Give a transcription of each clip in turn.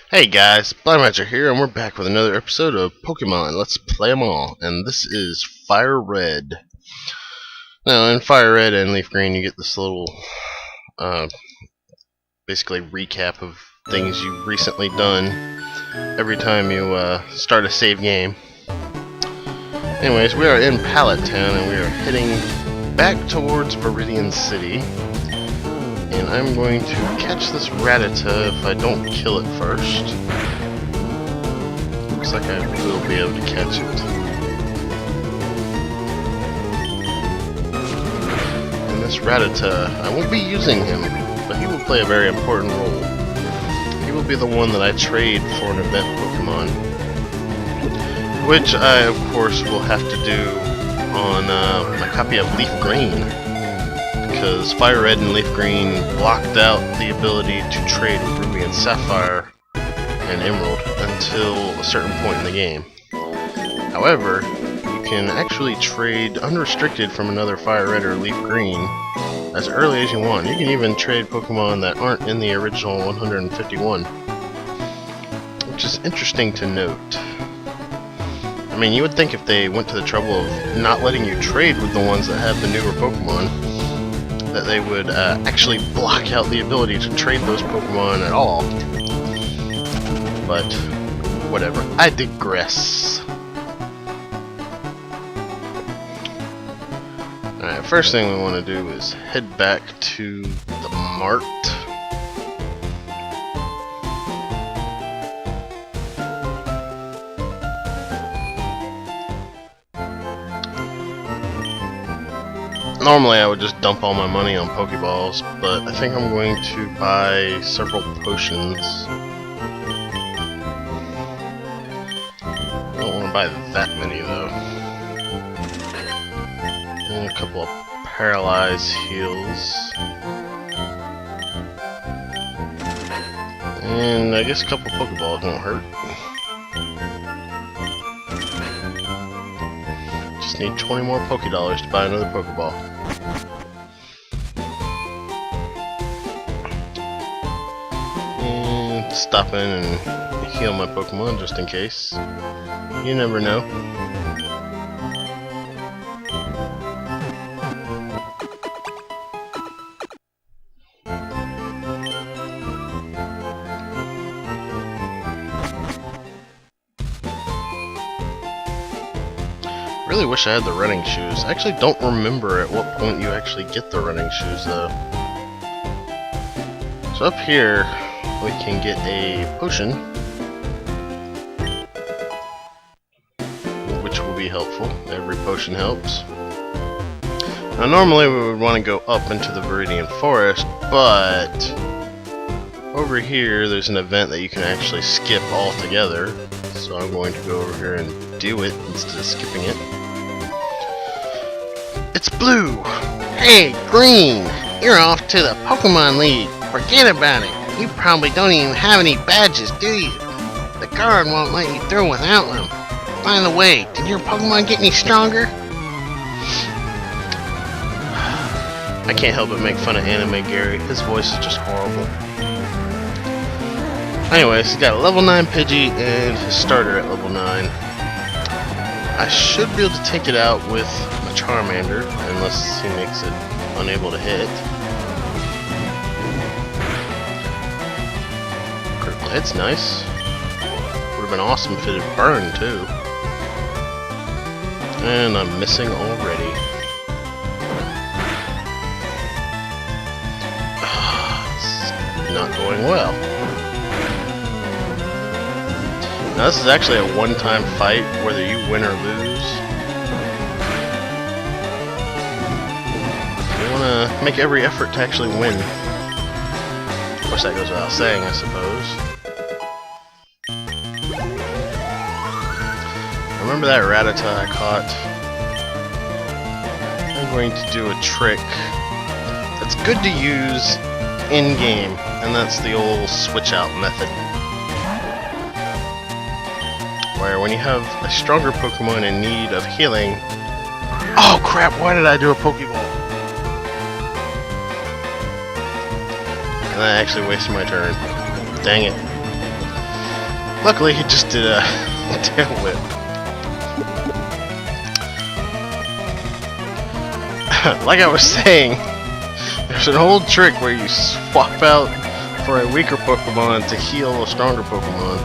Hey guys, Blaumagier here, and we're back with another episode of Pokemon Let's Play 'em All, and this is Fire Red. Now, in Fire Red and Leaf Green, you get this little, basically recap of things you've recently done every time you start a save game. Anyways, we are in Pallet Town, and we are heading back towards Viridian City. And I'm going to catch this Rattata if I don't kill it first. Looks like I will be able to catch it. And this Rattata, I won't be using him, but he will play a very important role. He will be the one that I trade for an event Pokemon, which I, of course, will have to do on my copy of Leaf Green. Because Fire Red and Leaf Green blocked out the ability to trade with Ruby and Sapphire and Emerald until a certain point in the game. However, you can actually trade unrestricted from another Fire Red or Leaf Green as early as you want. You can even trade Pokemon that aren't in the original 151, which is interesting to note. I mean, you would think if they went to the trouble of not letting you trade with the ones that have the newer Pokemon, that they would actually block out the ability to trade those Pokemon at all. But, whatever. I digress. Alright, first thing we want to do is head back to the mart. Normally I would just dump all my money on Pokeballs, but I think I'm going to buy several potions. I don't want to buy that many though. And a couple of Paralyze heals. And I guess a couple of Pokeballs won't hurt. Just need 20 more Pokédollars to buy another Pokeball. And stop in and heal my Pokemon just in case. You never know. I really wish I had the running shoes. I actually don't remember at what point you actually get the running shoes though. So up here we can get a potion, which will be helpful. Every potion helps. Now normally we would want to go up into the Viridian Forest, but over here there's an event that you can actually skip altogether. So I'm going to go over here and do it instead of skipping it. It's Blue! Hey, Green! You're off to the Pokemon League! Forget about it! You probably don't even have any badges, do you? The guard won't let you through without them. By the way, did your Pokemon get any stronger? I can't help but make fun of Anime Gary. His voice is just horrible. Anyways, he's got a level 9 Pidgey and his starter at level 9. I should be able to take it out with my Charmander, unless he makes it unable to hit. Critical hit's nice. Would have been awesome if it had burned too. And I'm missing already. It's not going well. Now this is actually a one-time fight, whether you win or lose. You want to make every effort to actually win. Of course that goes without saying, I suppose. Remember that Rattata I caught? I'm going to do a trick that's good to use in-game, and that's the old switch-out method. Where when you have a stronger Pokemon in need of healing... Oh crap, why did I do a Pokeball? And I actually wasted my turn. Dang it. Luckily, he just did a tail whip. Like I was saying, there's an old trick where you swap out for a weaker Pokemon to heal a stronger Pokemon.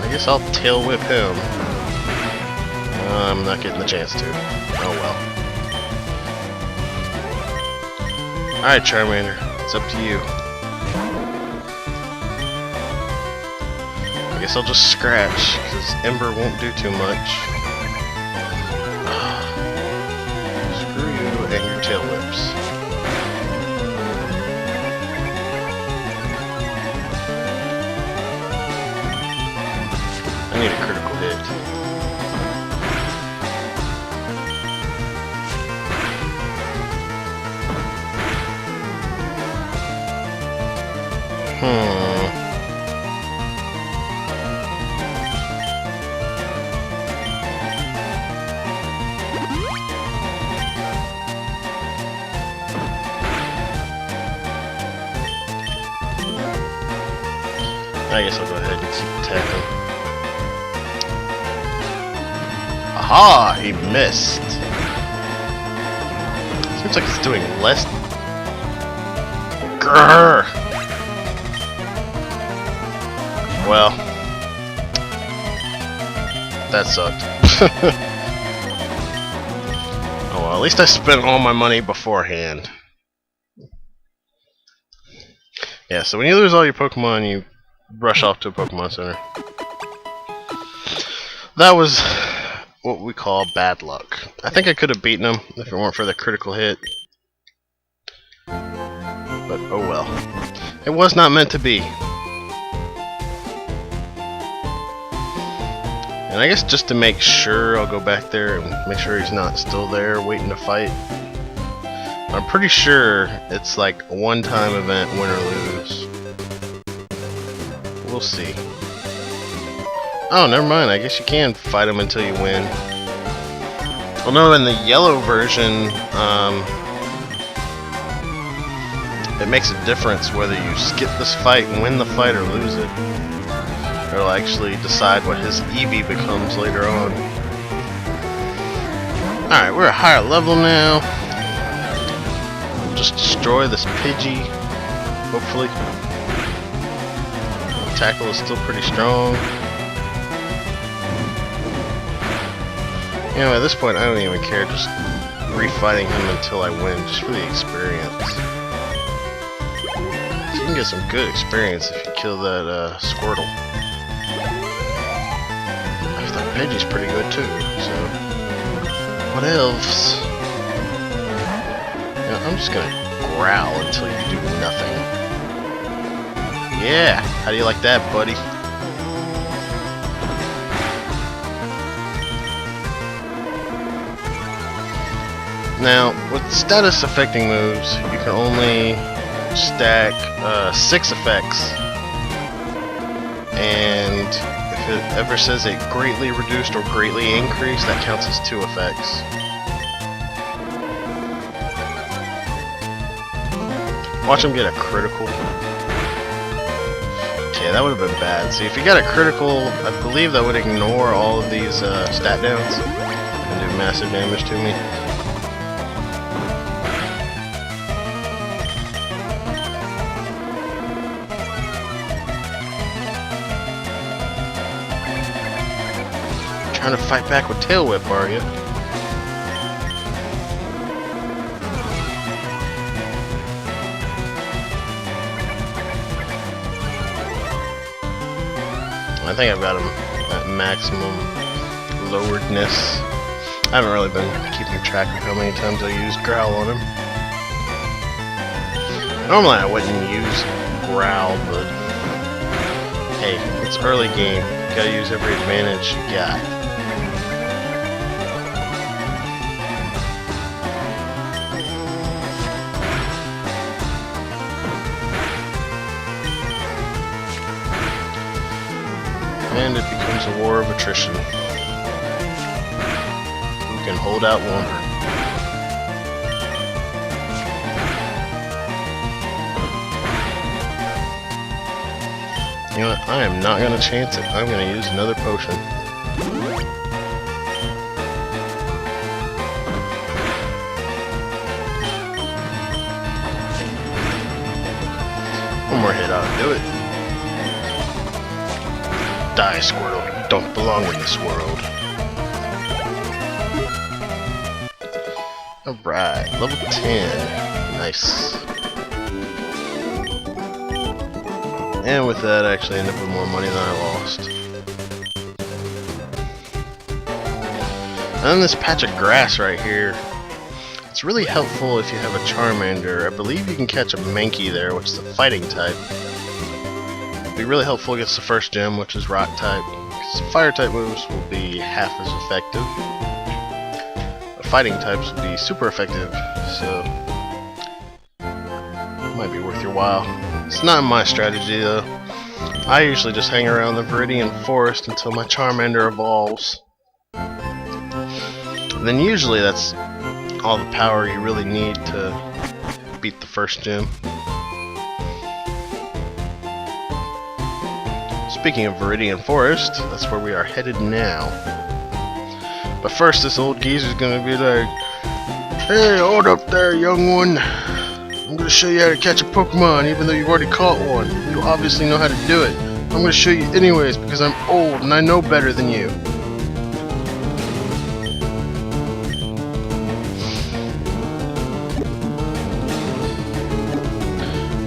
I guess I'll tail whip him. I'm not getting the chance to. Oh well. Alright, Charmander, it's up to you. I guess I'll just scratch, because Ember won't do too much. Screw you and your tail whips. I need a critical hit. I guess I'll go ahead and keep attacking. Aha! He missed. Seems like it's doing less. Grrr! Well, that sucked. Oh well, at least I spent all my money beforehand. Yeah, so when you lose all your Pokemon, you rush off to a Pokemon Center. That was what we call bad luck. I think I could have beaten him if it weren't for the critical hit. But oh well. It was not meant to be. And I guess just to make sure, I'll go back there and make sure he's not still there waiting to fight. I'm pretty sure it's like a one-time event, win or lose. We'll see. Oh, never mind. I guess you can fight him until you win. Well, no, in the yellow version, it makes a difference whether you skip this fight and win the fight or lose it. It'll actually decide what his EV becomes later on. Alright, we're a higher level now. We'll just destroy this Pidgey, hopefully. The tackle is still pretty strong. You know, at this point I don't even care, just refighting him until I win, just for the experience. So you can get some good experience if you kill that Squirtle. Pidgey's pretty good too, so what else? You know, I'm just gonna growl until you do nothing. Yeah, how do you like that, buddy? Now, with status affecting moves, you can only stack 6 effects, and if it ever says it greatly reduced or greatly increased, that counts as 2 effects. Watch him get a critical. Okay, that would have been bad. See, if he got a critical, I believe that would ignore all of these stat downs and do massive damage to me. Trying to fight back with Tail Whip, are you? I think I've got him at maximum loweredness. I haven't really been keeping track of how many times I used Growl on him. Normally I wouldn't use Growl, but hey, it's early game. You gotta use every advantage you got. And it becomes a war of attrition. Who can hold out longer? You know what? I am not gonna chance it. I'm gonna use another potion. One more hit, I'll do it. Die, Squirtle. You don't belong in this world. Alright, level 10. Nice. And with that, I actually ended up with more money than I lost. And then this patch of grass right here. It's really helpful if you have a Charmander. I believe you can catch a Mankey there, which is a fighting type. It'd be really helpful against the first gym, which is rock type. Because fire type moves will be half as effective. But fighting types will be super effective, so it might be worth your while. It's not my strategy though. I usually just hang around the Viridian Forest until my Charmander evolves. And then usually that's all the power you really need to beat the first gym. Speaking of Viridian Forest, that's where we are headed now. But first this old geezer's gonna be like, "Hey, hold up there, young one. I'm gonna show you how to catch a Pokemon even though you've already caught one. You obviously know how to do it. I'm gonna show you anyways because I'm old and I know better than you."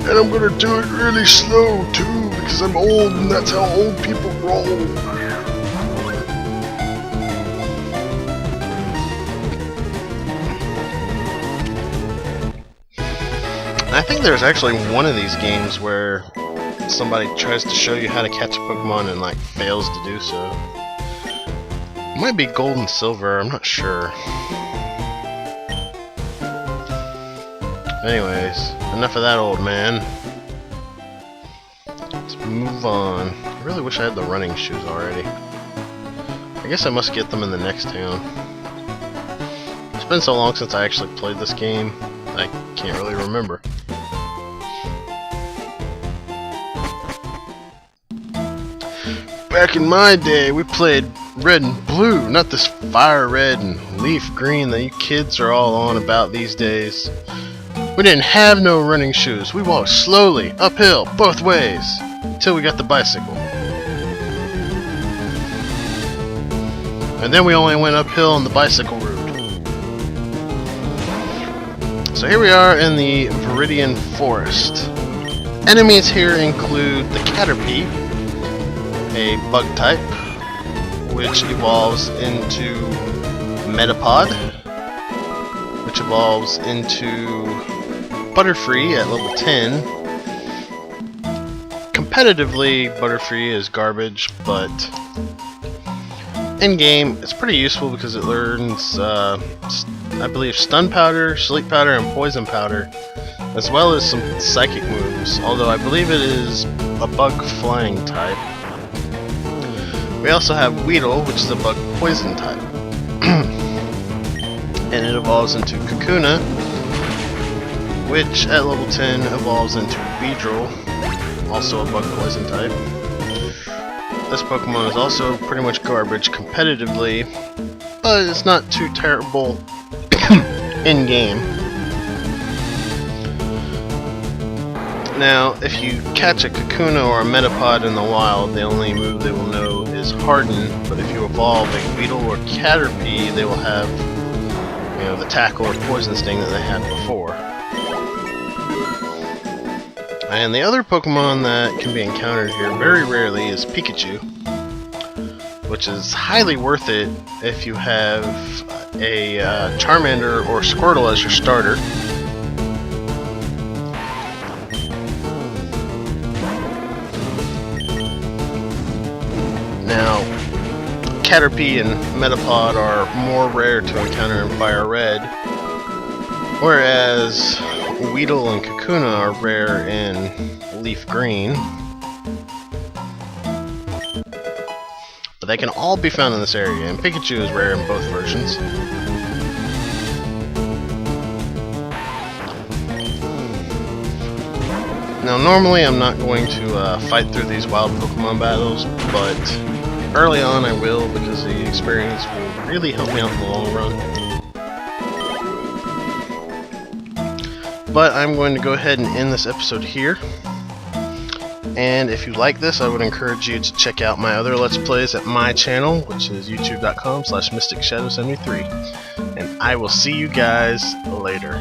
And I'm gonna do it really slow too, because I'm old and that's how old people roll. I think there's actually one of these games where somebody tries to show you how to catch a Pokemon and like fails to do so. It might be Gold and Silver, I'm not sure. Anyways, enough of that, old man. Let's move on. I really wish I had the running shoes already. I guess I must get them in the next town. It's been so long since I actually played this game, I can't really remember. Back in my day, we played red and blue, not this fire red and leaf green that you kids are all on about these days. We didn't have no running shoes. We walked slowly, uphill, both ways, until we got the bicycle. And then we only went uphill on the bicycle route. So here we are in the Viridian Forest. Enemies here include the Caterpie, a bug type, which evolves into Metapod, which evolves into Butterfree at level 10. Competitively, Butterfree is garbage, but in-game, it's pretty useful because it learns, I believe, Stun Powder, Sleep Powder, and Poison Powder, as well as some Psychic moves, although I believe it is a Bug Flying type. We also have Weedle, which is a Bug Poison type. And it evolves into Kakuna, which at level 10 evolves into Beedrill, also a Bug Poison type. This Pokemon is also pretty much garbage competitively, but it's not too terrible in-game. Now, if you catch a Kakuna or a Metapod in the wild, the only move they will know is Harden, but if you evolve a Weedle or Caterpie, they will have, you know, the Tackle or Poison Sting that they had before. And the other Pokemon that can be encountered here very rarely is Pikachu, which is highly worth it if you have a Charmander or Squirtle as your starter. Now, Caterpie and Metapod are more rare to encounter in Fire Red, whereas Weedle and Kakuna are rare in Leaf Green. But they can all be found in this area, and Pikachu is rare in both versions. Now normally I'm not going to fight through these wild Pokemon battles, but early on I will, because the experience will really help me out in the long run. But I'm going to go ahead and end this episode here. And if you like this, I would encourage you to check out my other Let's Plays at my channel, which is youtube.com/MysticShadow73. And I will see you guys later.